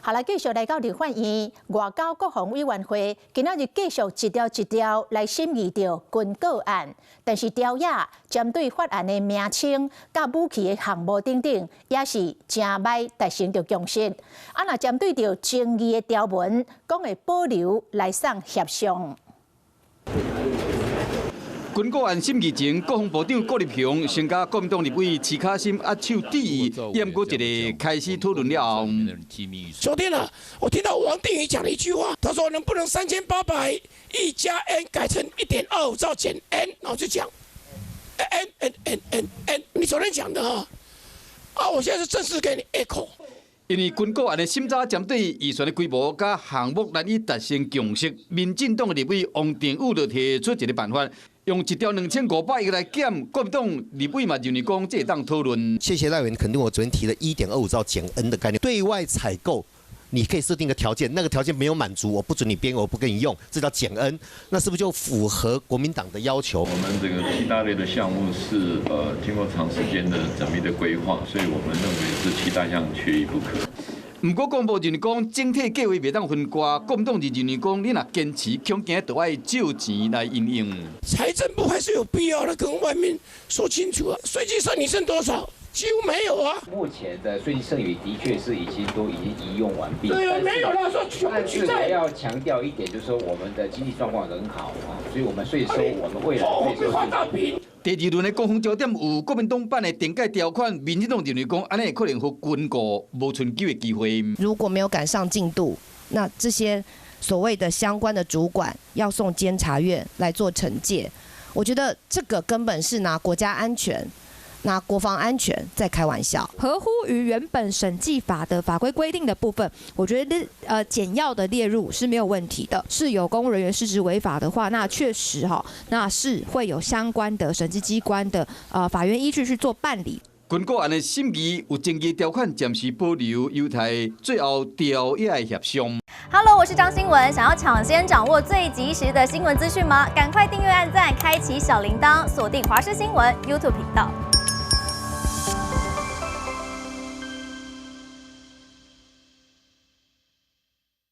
好来继续来到立法院外交国防委员会，今仔日继续一条一条来审议着军购案，但是条页针对法案的名称、甲武器的项目等等，也是真歹达成着共识。若针对着争议的条文，讲会保留来送协商。 军购案审议前，国防部长郭立雄先甲国民党立委齐卡心握手致意，验过一个开始讨论了后。昨天啊，我听到王定宇讲了一句话，他说能不能3800亿加 N 改成1.25兆减 N， 然后就讲 N， 你昨天讲的哈，我现在是正式给你 echo。 因为军购案的审查针对预算的规模甲项目难以达成共识，民进党的立委王定宇就提出一个办法，用1条2500亿来减，国民党立委嘛认为讲这当讨论。谢谢赖委员肯定我昨天提的1.25兆减 N 的概念，对外采购。 你可以设定个条件，那个条件没有满足，我不准你编，我不跟你用，这叫减 N， 那是不是就符合国民党的要求？我们这个7大类的项目是经过长时间的缜密的规划，所以我们认为是7大项缺一不可。不过，国防部认为讲整体计划袂当分割，国民党就认为讲你若坚持恐惊，就要借钱来运用。财政部还是有必要的跟外面说清楚啊，税基剩你剩多少？ 几乎没有啊！目前的税金剩余的确是已经移用完毕。对啊，没有啦，说但是我要强调一点，就是说我们的经济状况很好啊，所以我们税收我们未来税收画大饼。第二轮的国防焦点有国民党版的电改条款，民进党认为讲安尼可能互军购无存救的机会。如果没有赶上进度，那这些所谓的相关的主管要送监察院来做惩戒，我觉得这个根本是拿国家安全。 拿国防安全在开玩笑，合乎于原本审计法的法规规定的部分，我觉得简要的列入是没有问题的。是有公务人员失职违法的话，那确实那是会有相关的审计机关的法院依据去做办理。军购案的审议有争议条款，暂时保留，犹待最后条页的协商。Hello， 我是张新文，想要抢先掌握最及时的新闻资讯吗？赶快订阅、按赞、开启小铃铛，锁定华视新闻 YouTube 频道。